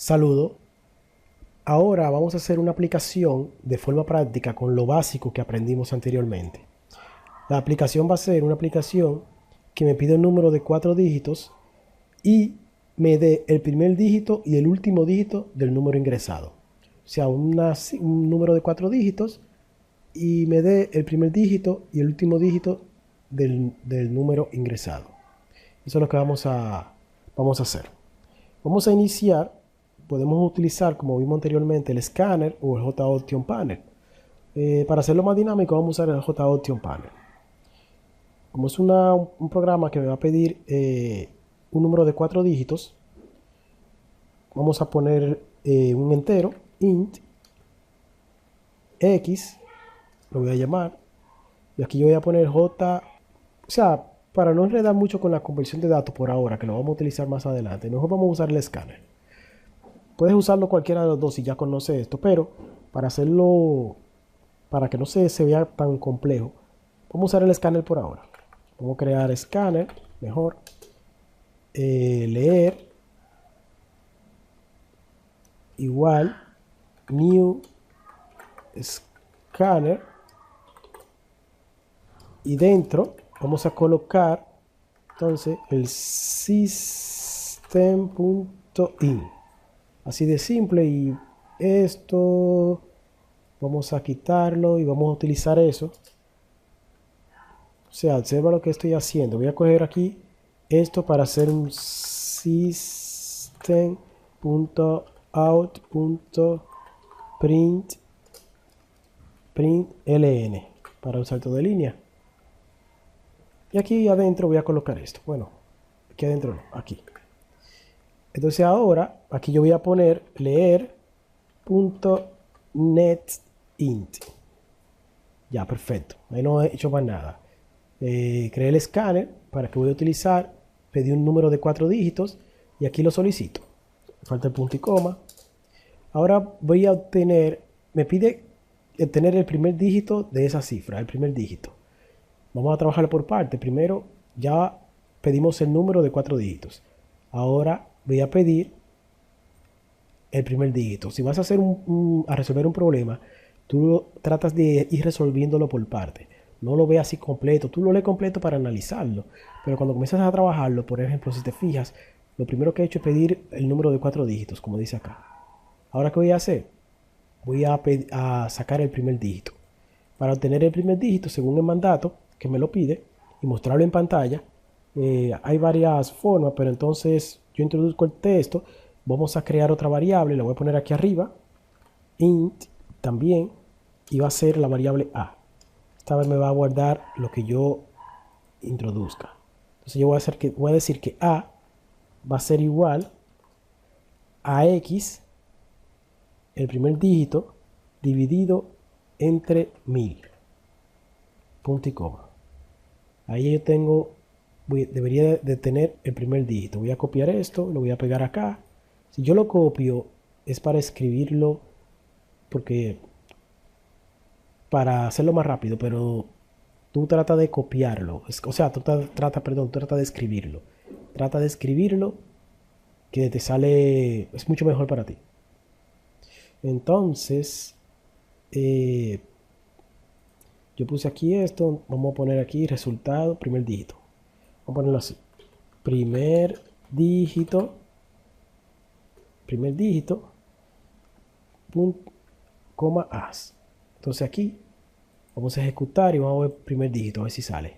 Saludo. Ahora vamos a hacer una aplicación de forma práctica con lo básico que aprendimos anteriormente. La aplicación va a ser una aplicación que me pide un número de 4 dígitos y me dé el primer dígito y el último dígito del número ingresado. O sea, un número de 4 dígitos y me dé el primer dígito y el último dígito del número ingresado. Eso es lo que vamos a hacer. Vamos a iniciar. Podemos utilizar, como vimos anteriormente, el escáner o el JOption Panel. Para hacerlo más dinámico, vamos a usar el JOption Panel. Como es un programa que me va a pedir un número de 4 dígitos, vamos a poner un entero, int, x, lo voy a llamar, y aquí yo voy a poner j, o sea, para no enredar mucho con la conversión de datos por ahora, que lo vamos a utilizar más adelante, mejor vamos a usar el escáner. Puedes usarlo cualquiera de los dos si ya conoces esto, pero para hacerlo, para que no se vea tan complejo, vamos a usar el escáner por ahora. Vamos a crear escáner, mejor, leer, igual, new scanner, y dentro vamos a colocar entonces el system.in. Así de simple, y esto vamos a quitarlo y vamos a utilizar eso. O sea, observa lo que estoy haciendo. Voy a coger aquí esto para hacer un system.out.println para un salto de línea. Y aquí adentro voy a colocar esto. Bueno, aquí adentro no, aquí. Entonces ahora, aquí yo voy a poner leer.netInt. Ya, perfecto. Ahí no he hecho más nada. Creé el escáner para que voy a utilizar. Pedí un número de 4 dígitos y aquí lo solicito. Falta el punto y coma. Ahora voy a obtener, me pide obtener el primer dígito de esa cifra, el primer dígito. Vamos a trabajar por parte. Primero ya pedimos el número de 4 dígitos. Ahora voy a pedir el primer dígito. Si vas a hacer a resolver un problema, tú tratas de ir resolviéndolo por parte. No lo veas así completo. Tú lo lees completo para analizarlo. Pero cuando comienzas a trabajarlo, por ejemplo, si te fijas, lo primero que he hecho es pedir el número de 4 dígitos, como dice acá. Ahora, ¿qué voy a hacer? Voy a sacar el primer dígito. Para obtener el primer dígito, según el mandato que me lo pide, y mostrarlo en pantalla, hay varias formas, pero entonces yo introduzco el texto. Vamos a crear otra variable, la voy a poner aquí arriba, int también, y va a ser la variable a. Esta vez me va a guardar lo que yo introduzca. Entonces yo voy a decir que a va a ser igual a x, el primer dígito, dividido entre 1000. Punto y coma. Ahí yo tengo, debería de tener el primer dígito. Voy a copiar esto, lo voy a pegar acá. Si yo lo copio es para escribirlo, porque para hacerlo más rápido, pero tú trata de copiarlo. O sea, tú trata de escribirlo. Trata de escribirlo, que te sale, es mucho mejor para ti. Entonces, yo puse aquí esto, vamos a poner aquí resultado, primer dígito. Vamos a ponerlo así. Primer dígito, punto, coma, as. Entonces aquí vamos a ejecutar y vamos a ver primer dígito, a ver si sale.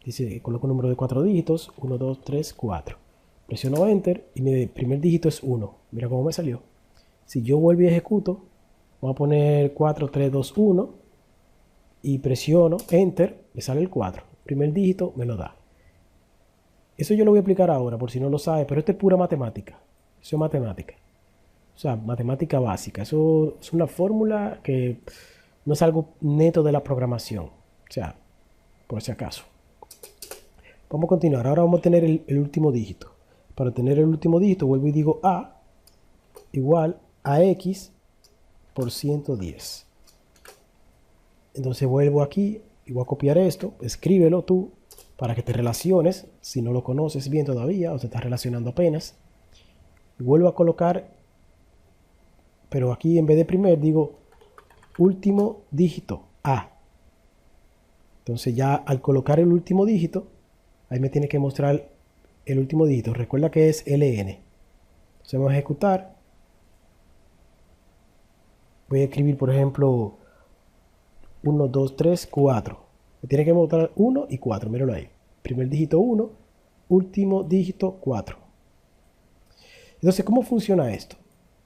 Dice que coloco un número de 4 dígitos, 1, 2, 3, 4. Presiono enter y mi primer dígito es 1. Mira cómo me salió. Si yo vuelvo y ejecuto, vamos a poner 4, 3, 2, 1 y presiono enter, me sale el 4. Primer dígito me lo da. Eso yo lo voy a aplicar ahora, por si no lo sabe, pero esto es pura matemática. Eso es matemática. O sea, matemática básica. Eso es una fórmula que no es algo neto de la programación. O sea, por si acaso. Vamos a continuar. Ahora vamos a tener el último dígito. Para tener el último dígito, vuelvo y digo a igual a x por 110. Entonces vuelvo aquí y voy a copiar esto. Escríbelo tú para que te relaciones. Si no lo conoces bien todavía o te estás relacionando apenas. Vuelvo a colocar, pero aquí en vez de primer digo último dígito A. Entonces ya al colocar el último dígito, ahí me tiene que mostrar el último dígito. Recuerda que es LN. Entonces vamos a ejecutar. Voy a escribir, por ejemplo, 1, 2, 3, 4. Me tiene que mostrar 1 y 4. Míralo ahí. Primer dígito 1, último dígito 4. Entonces, ¿cómo funciona esto?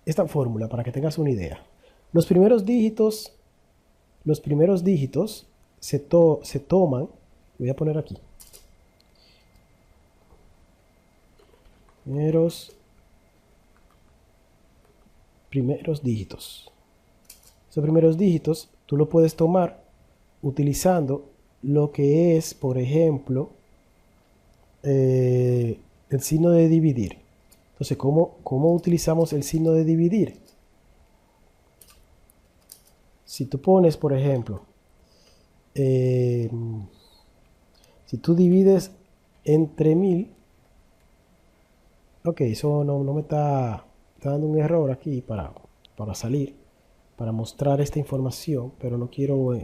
Esta fórmula, para que tengas una idea. Los primeros dígitos se toman. Voy a poner aquí. Primeros dígitos. Esos primeros dígitos tú lo puedes tomar utilizando lo que es, por ejemplo, el signo de dividir. Entonces, ¿cómo utilizamos el signo de dividir? Si tú pones, por ejemplo, si tú divides entre 1000, ok, eso no me está dando un error aquí para salir, para mostrar esta información, pero no quiero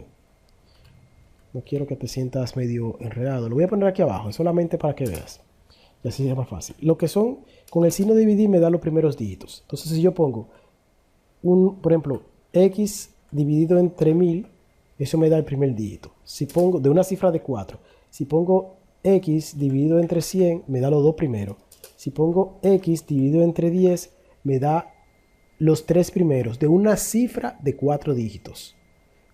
que te sientas medio enredado. Lo voy a poner aquí abajo, solamente para que veas. Y así es más fácil. Lo que son, con el signo de dividir me da los primeros dígitos. Entonces si yo pongo, por ejemplo, x dividido entre 1000, eso me da el primer dígito. Si pongo, de una cifra de 4, si pongo x dividido entre 100, me da los dos primeros. Si pongo x dividido entre 10, me da los tres primeros de una cifra de 4 dígitos.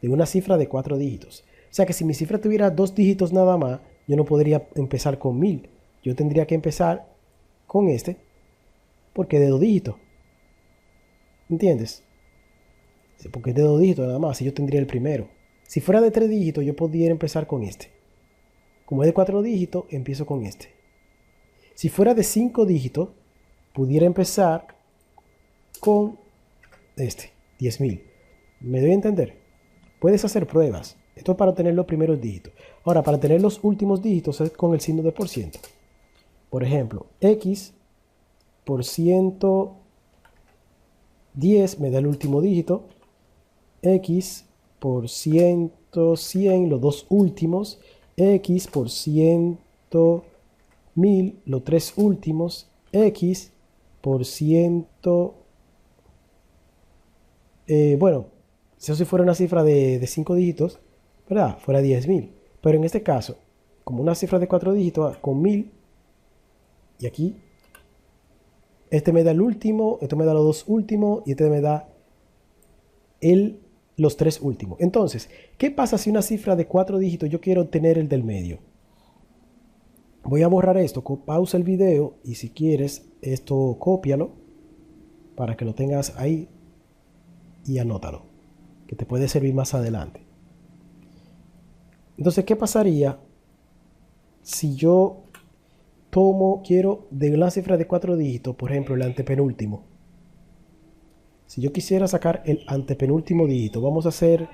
De una cifra de 4 dígitos. O sea que si mi cifra tuviera 2 dígitos nada más, yo no podría empezar con 1000. Yo tendría que empezar con este, porque es de 2 dígitos. ¿Entiendes? Porque es de 2 dígitos nada más, y yo tendría el primero. Si fuera de 3 dígitos, yo podría empezar con este. Como es de 4 dígitos, empiezo con este. Si fuera de 5 dígitos, pudiera empezar con este, 10.000. ¿Me doy a entender? Puedes hacer pruebas. Esto es para tener los primeros dígitos. Ahora, para tener los últimos dígitos es con el signo de por ciento. Por ejemplo, x por 110 me da el último dígito. X por 100, los dos últimos. X por 100, 1000, los tres últimos. X por 100. Bueno, si eso fuera una cifra de 5 dígitos, ¿verdad? Fuera 10.000. Pero en este caso, como una cifra de 4 dígitos, con 1000, y aquí, este me da el último, este me da los dos últimos, y este me da los tres últimos. Entonces, ¿qué pasa si una cifra de 4 dígitos yo quiero obtener el del medio? Voy a borrar esto, pausa el video, y si quieres, esto cópialo, para que lo tengas ahí, y anótalo, que te puede servir más adelante. Entonces, ¿qué pasaría si yo quiero de una cifra de 4 dígitos, por ejemplo, el antepenúltimo? Si yo quisiera sacar el antepenúltimo dígito, vamos a hacer,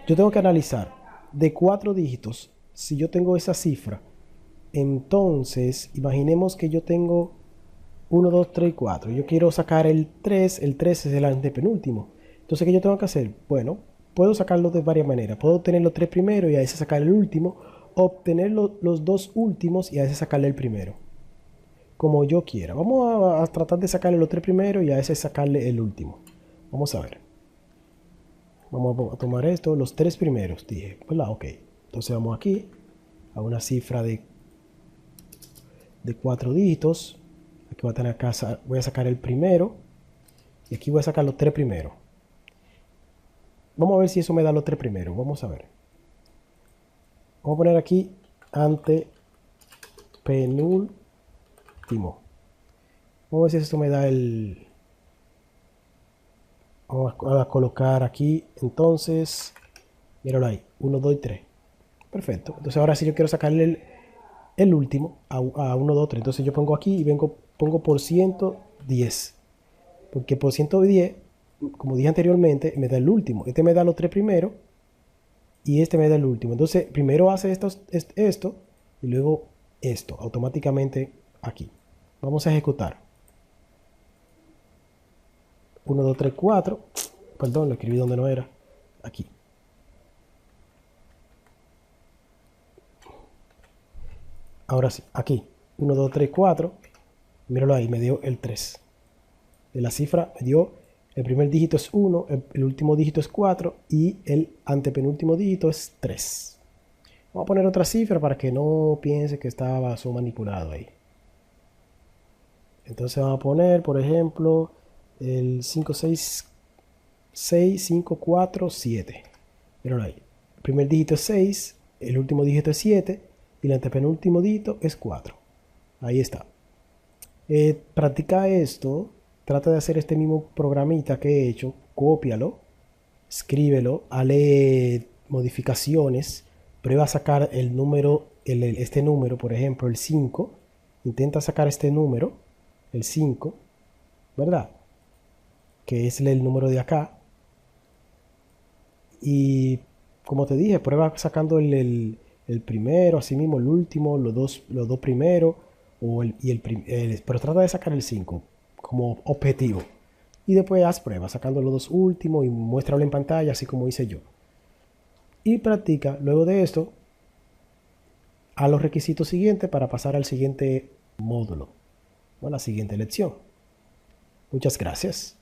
yo tengo que analizar de 4 dígitos, si yo tengo esa cifra, entonces, imaginemos que yo tengo 1, 2, 3 y 4. Yo quiero sacar el 3 es el antepenúltimo. Entonces, ¿qué yo tengo que hacer? Bueno, puedo sacarlo de varias maneras. Puedo obtener los 3 primeros y a ese sacar el último. Obtener los 2 últimos y a ese sacarle el primero. Como yo quiera. Vamos a tratar de sacarle los 3 primeros y a ese sacarle el último. Vamos a ver. Vamos a tomar esto, los 3 primeros, dije. ¿Verdad? Ok. Entonces vamos aquí a una cifra de 4 dígitos. Aquí voy a tener acá, voy a sacar el primero. Y aquí voy a sacar los 3 primeros. Vamos a ver si eso me da los 3 primeros. Vamos a ver. Vamos a poner aquí antepenúltimo. Vamos a ver si esto me da el... Vamos a colocar aquí. Entonces, míralo ahí. 1, 2 y 3. Perfecto. Entonces ahora sí yo quiero sacarle el último a 1, 2, 3. Entonces yo pongo aquí y pongo por 110. Porque por 110, como dije anteriormente, me da el último. Este me da los 3 primeros y este me da el último. Entonces primero hace esto y luego esto automáticamente aquí. Vamos a ejecutar. 1, 2, 3, 4. Perdón, lo escribí donde no era. Aquí. Ahora sí, aquí. 1, 2, 3, 4. Míralo ahí, me dio el 3. De la cifra me dio, el primer dígito es 1, el último dígito es 4 y el antepenúltimo dígito es 3. Vamos a poner otra cifra para que no piense que estaba su manipulado ahí. Entonces vamos a poner, por ejemplo, el 5, 6, 6, 5, 4, 7. Míralo ahí. El primer dígito es 6, el último dígito es 7 y el antepenúltimo dígito es 4. Ahí está. Practica esto, trata de hacer este mismo programita que he hecho, cópialo, escríbelo, hale modificaciones, prueba a sacar el número, este número, por ejemplo, el 5, intenta sacar este número, el 5, ¿verdad? Que es el número de acá. Y como te dije, prueba sacando el primero, así mismo el último, los dos primeros, pero trata de sacar el 5 como objetivo. Y después haz pruebas sacando los dos últimos y muéstralo en pantalla, así como hice yo. Y practica, luego de esto, a los requisitos siguientes para pasar al siguiente módulo o a la siguiente lección. Muchas gracias.